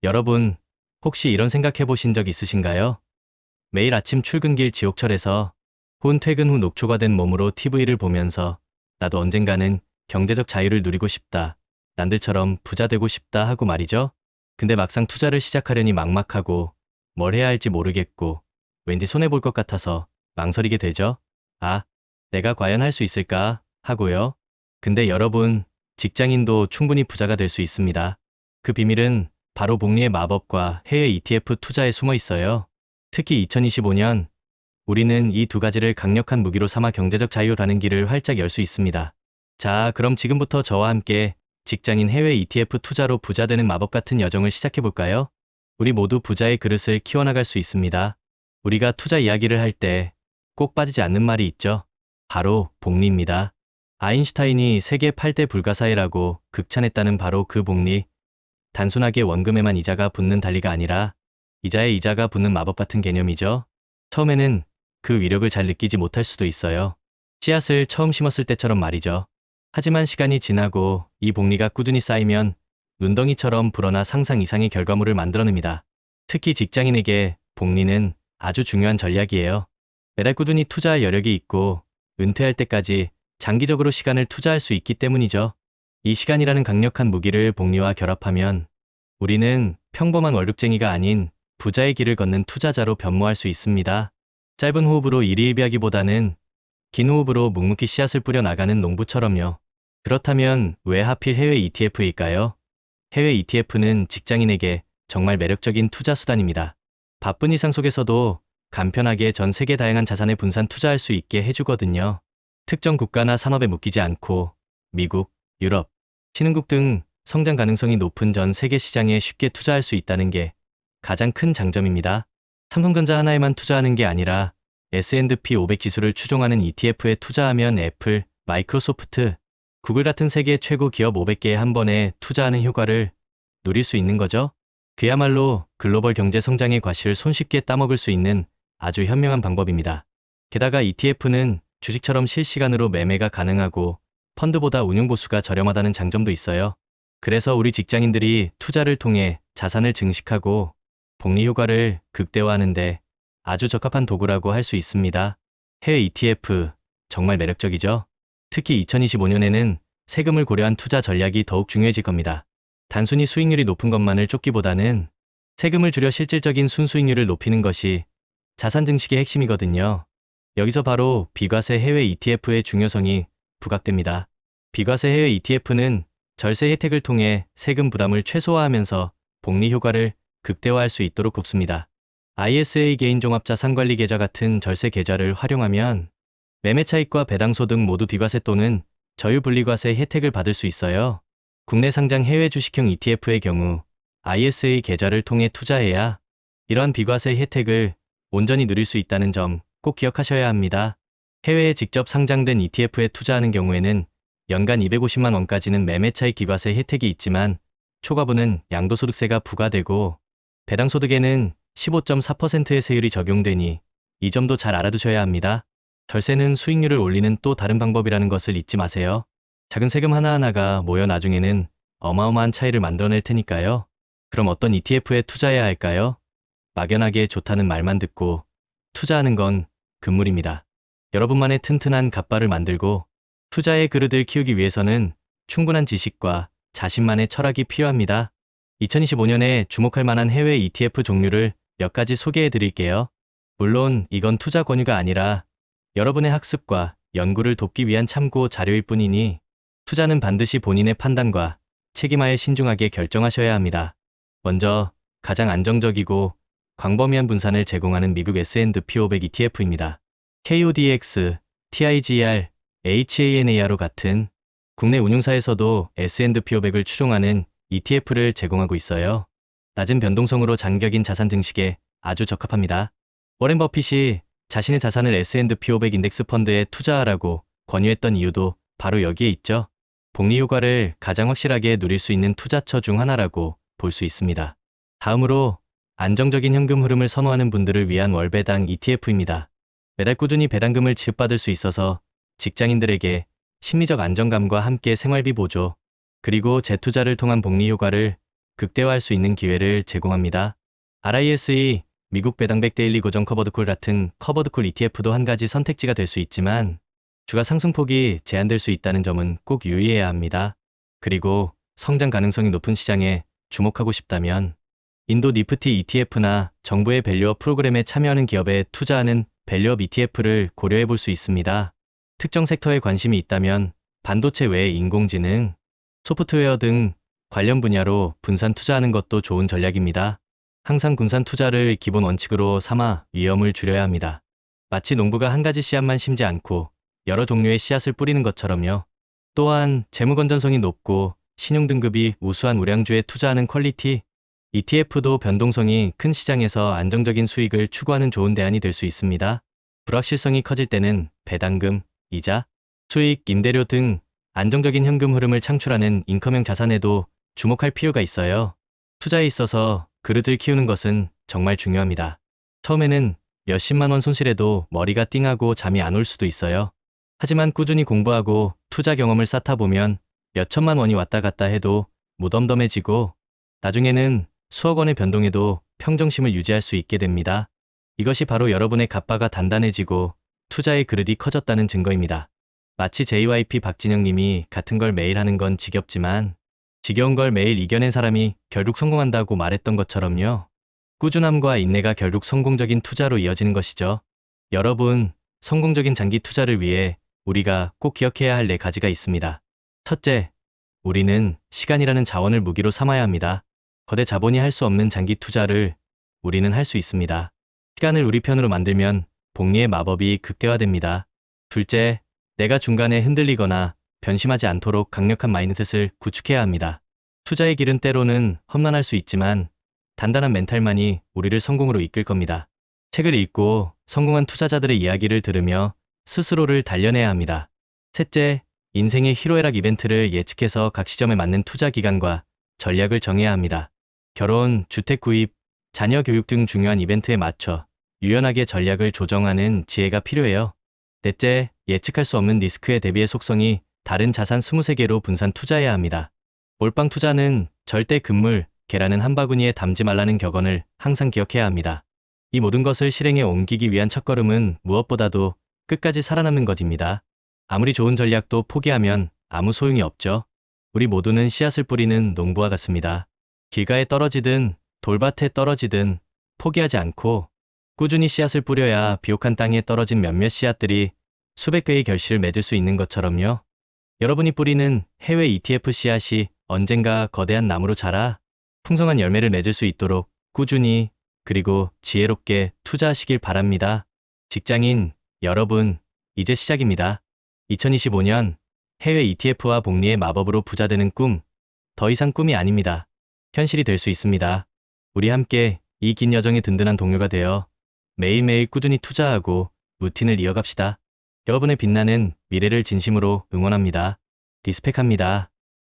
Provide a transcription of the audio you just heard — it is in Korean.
여러분, 혹시 이런 생각해 보신 적 있으신가요? 매일 아침 출근길 지옥철에서 혼 퇴근 후 녹초가 된 몸으로 TV를 보면서 나도 언젠가는 경제적 자유를 누리고 싶다. 남들처럼 부자 되고 싶다 하고 말이죠. 근데 막상 투자를 시작하려니 막막하고 뭘 해야 할지 모르겠고 왠지 손해볼 것 같아서 망설이게 되죠. 아, 내가 과연 할 수 있을까 하고요. 근데 여러분, 직장인도 충분히 부자가 될 수 있습니다. 그 비밀은 바로 복리의 마법과 해외 ETF 투자에 숨어 있어요. 특히 2025년, 우리는 이 두 가지를 강력한 무기로 삼아 경제적 자유라는 길을 활짝 열 수 있습니다. 자, 그럼 지금부터 저와 함께 직장인 해외 ETF 투자로 부자 되는 마법 같은 여정을 시작해 볼까요? 우리 모두 부자의 그릇을 키워나갈 수 있습니다. 우리가 투자 이야기를 할 때 꼭 빠지지 않는 말이 있죠. 바로 복리입니다. 아인슈타인이 세계 8대 불가사의라고 극찬했다는 바로 그 복리. 단순하게 원금에만 이자가 붙는 달리가 아니라 이자에 이자가 붙는 마법 같은 개념이죠. 처음에는 그 위력을 잘 느끼지 못할 수도 있어요. 씨앗을 처음 심었을 때처럼 말이죠. 하지만 시간이 지나고 이 복리가 꾸준히 쌓이면 눈덩이처럼 불어나 상상 이상의 결과물을 만들어냅니다. 특히 직장인에게 복리는 아주 중요한 전략이에요. 매달 꾸준히 투자할 여력이 있고 은퇴할 때까지 장기적으로 시간을 투자할 수 있기 때문이죠. 이 시간이라는 강력한 무기를 복리와 결합하면 우리는 평범한 월급쟁이가 아닌 부자의 길을 걷는 투자자로 변모할 수 있습니다. 짧은 호흡으로 일희일비하기보다는 긴 호흡으로 묵묵히 씨앗을 뿌려 나가는 농부처럼요. 그렇다면 왜 하필 해외 ETF일까요? 해외 ETF는 직장인에게 정말 매력적인 투자 수단입니다. 바쁜 일상 속에서도 간편하게 전 세계 다양한 자산에 분산 투자할 수 있게 해주거든요. 특정 국가나 산업에 묶이지 않고 미국, 유럽, 신흥국 등 성장 가능성이 높은 전 세계 시장에 쉽게 투자할 수 있다는 게 가장 큰 장점입니다. 삼성전자 하나에만 투자하는 게 아니라 S&P 500 지수를 추종하는 ETF에 투자하면 애플, 마이크로소프트, 구글 같은 세계 최고 기업 500개에 한 번에 투자하는 효과를 누릴 수 있는 거죠. 그야말로 글로벌 경제 성장의 과실을 손쉽게 따먹을 수 있는 아주 현명한 방법입니다. 게다가 ETF는 주식처럼 실시간으로 매매가 가능하고 펀드보다 운용보수가 저렴하다는 장점도 있어요. 그래서 우리 직장인들이 투자를 통해 자산을 증식하고 복리 효과를 극대화하는데 아주 적합한 도구라고 할 수 있습니다. 해외 ETF 정말 매력적이죠? 특히 2025년에는 세금을 고려한 투자 전략이 더욱 중요해질 겁니다. 단순히 수익률이 높은 것만을 쫓기보다는 세금을 줄여 실질적인 순수익률을 높이는 것이 자산 증식의 핵심이거든요. 여기서 바로 비과세 해외 ETF의 중요성이 부각됩니다. 비과세 해외 ETF는 절세 혜택을 통해 세금 부담을 최소화하면서 복리 효과를 극대화할 수 있도록 돕습니다. ISA 개인종합자산관리 계좌 같은 절세 계좌를 활용하면 매매 차익과 배당소득 모두 비과세 또는 저율분리과세 혜택을 받을 수 있어요. 국내 상장 해외 주식형 ETF의 경우 ISA 계좌를 통해 투자해야 이러한 비과세 혜택을 온전히 누릴 수 있다는 점 꼭 기억하셔야 합니다. 해외에 직접 상장된 ETF에 투자하는 경우에는 연간 250만 원까지는 매매 차익 기과세 혜택이 있지만 초과분은 양도소득세가 부과되고 배당소득에는 15.4%의 세율이 적용되니 이 점도 잘 알아두셔야 합니다. 절세는 수익률을 올리는 또 다른 방법이라는 것을 잊지 마세요. 작은 세금 하나하나가 모여 나중에는 어마어마한 차이를 만들어낼 테니까요. 그럼 어떤 ETF에 투자해야 할까요? 막연하게 좋다는 말만 듣고 투자하는 건 금물입니다. 여러분만의 튼튼한 갓바를 만들고 투자의 그릇을 키우기 위해서는 충분한 지식과 자신만의 철학이 필요합니다. 2025년에 주목할 만한 해외 ETF 종류를 몇 가지 소개해 드릴게요. 물론 이건 투자 권유가 아니라 여러분의 학습과 연구를 돕기 위한 참고 자료일 뿐이니 투자는 반드시 본인의 판단과 책임하에 신중하게 결정하셔야 합니다. 먼저 가장 안정적이고 광범위한 분산을 제공하는 미국 S&P 500 ETF입니다. KODX, TIGR, HANAR로 같은 국내 운용사에서도 S&P 500을 추종하는 ETF를 제공하고 있어요. 낮은 변동성으로 장기적인 자산 증식에 아주 적합합니다. 워렌 버핏이 자신의 자산을 S&P 500 인덱스 펀드에 투자하라고 권유했던 이유도 바로 여기에 있죠. 복리 효과를 가장 확실하게 누릴 수 있는 투자처 중 하나라고 볼 수 있습니다. 다음으로 안정적인 현금 흐름을 선호하는 분들을 위한 월배당 ETF입니다. 매달 꾸준히 배당금을 지급받을 수 있어서 직장인들에게 심리적 안정감과 함께 생활비 보조, 그리고 재투자를 통한 복리 효과를 극대화할 수 있는 기회를 제공합니다. RISE, 미국 배당백 데일리 고정 커버드콜 같은 커버드콜 ETF도 한 가지 선택지가 될 수 있지만 주가 상승폭이 제한될 수 있다는 점은 꼭 유의해야 합니다. 그리고 성장 가능성이 높은 시장에 주목하고 싶다면 인도 니프티 ETF나 정부의 밸류업 프로그램에 참여하는 기업에 투자하는 밸류업 ETF를 고려해 볼 수 있습니다. 특정 섹터에 관심이 있다면 반도체 외에 인공지능, 소프트웨어 등 관련 분야로 분산 투자하는 것도 좋은 전략입니다. 항상 분산 투자를 기본 원칙으로 삼아 위험을 줄여야 합니다. 마치 농부가 한 가지 씨앗만 심지 않고 여러 종류의 씨앗을 뿌리는 것처럼요. 또한 재무 건전성이 높고 신용 등급이 우수한 우량주에 투자하는 퀄리티 ETF도 변동성이 큰 시장에서 안정적인 수익을 추구하는 좋은 대안이 될 수 있습니다. 불확실성이 커질 때는 배당금, 이자, 수익, 임대료 등 안정적인 현금 흐름을 창출하는 인컴형 자산에도 주목할 필요가 있어요. 투자에 있어서 그릇을 키우는 것은 정말 중요합니다. 처음에는 몇십만 원 손실해도 머리가 띵하고 잠이 안 올 수도 있어요. 하지만 꾸준히 공부하고 투자 경험을 쌓다 보면 몇천만 원이 왔다 갔다 해도 무덤덤해지고 나중에는 수억 원의 변동에도 평정심을 유지할 수 있게 됩니다. 이것이 바로 여러분의 갑바가 단단해지고 투자의 그릇이 커졌다는 증거입니다. 마치 JYP 박진영 님이 같은 걸 매일 하는 건 지겹지만 지겨운 걸 매일 이겨낸 사람이 결국 성공한다고 말했던 것처럼요. 꾸준함과 인내가 결국 성공적인 투자로 이어지는 것이죠. 여러분, 성공적인 장기 투자를 위해 우리가 꼭 기억해야 할 4가지가 있습니다. 첫째, 우리는 시간이라는 자원을 무기로 삼아야 합니다. 거대 자본이 할 수 없는 장기 투자를 우리는 할 수 있습니다. 시간을 우리 편으로 만들면 복리의 마법이 극대화됩니다. 둘째, 내가 중간에 흔들리거나 변심하지 않도록 강력한 마인드셋을 구축해야 합니다. 투자의 길은 때로는 험난할 수 있지만 단단한 멘탈만이 우리를 성공으로 이끌 겁니다. 책을 읽고 성공한 투자자들의 이야기를 들으며 스스로를 단련해야 합니다. 셋째, 인생의 희로애락 이벤트를 예측해서 각 시점에 맞는 투자 기간과 전략을 정해야 합니다. 결혼, 주택 구입, 자녀 교육 등 중요한 이벤트에 맞춰 유연하게 전략을 조정하는 지혜가 필요해요. 넷째, 예측할 수 없는 리스크에 대비해 속성이 다른 자산 23개로 분산 투자해야 합니다. 몰빵 투자는 절대 금물, 계란은 한 바구니에 담지 말라는 격언을 항상 기억해야 합니다. 이 모든 것을 실행에 옮기기 위한 첫걸음은 무엇보다도 끝까지 살아남는 것입니다. 아무리 좋은 전략도 포기하면 아무 소용이 없죠. 우리 모두는 씨앗을 뿌리는 농부와 같습니다. 길가에 떨어지든 돌밭에 떨어지든 포기하지 않고 꾸준히 씨앗을 뿌려야 비옥한 땅에 떨어진 몇몇 씨앗들이 수백 개의 결실을 맺을 수 있는 것처럼요. 여러분이 뿌리는 해외 ETF 씨앗이 언젠가 거대한 나무로 자라 풍성한 열매를 맺을 수 있도록 꾸준히 그리고 지혜롭게 투자하시길 바랍니다. 직장인 여러분, 이제 시작입니다. 2025년 해외 ETF와 복리의 마법으로 부자 되는 꿈, 더 이상 꿈이 아닙니다. 현실이 될 수 있습니다. 우리 함께 이 긴 여정의 든든한 동료가 되어 매일매일 꾸준히 투자하고 루틴을 이어갑시다. 여러분의 빛나는 미래를 진심으로 응원합니다. 리스펙합니다.